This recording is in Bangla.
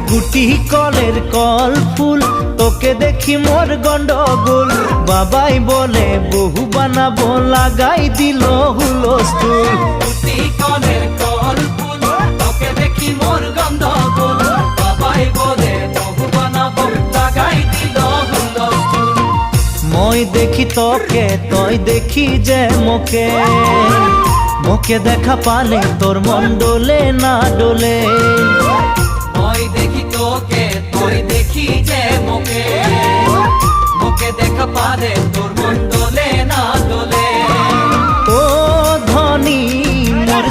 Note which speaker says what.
Speaker 1: গুটি কলের কল ফুল তোকে দেখি মোর গন্ডগোল বাবাই বলে বহু বানাবো লাগাই দিল হুলস্থুল
Speaker 2: গুটি কলের কল ফুল তোকে দেখি মোর গন্ডগোল বাবাই বলে বহু বানাবো লাগাই দিল হুলস্থুল
Speaker 1: মই দেখি তোকে তই দেখি যে মোকে মোকে দেখা পালে তোর মন ডোলে না ডোলে
Speaker 2: মই দেখি তোকে তুই দেখি যে মোকে মোকে দেখা পালে তোর মন দোলে না দোলে
Speaker 1: ও ধনী মোর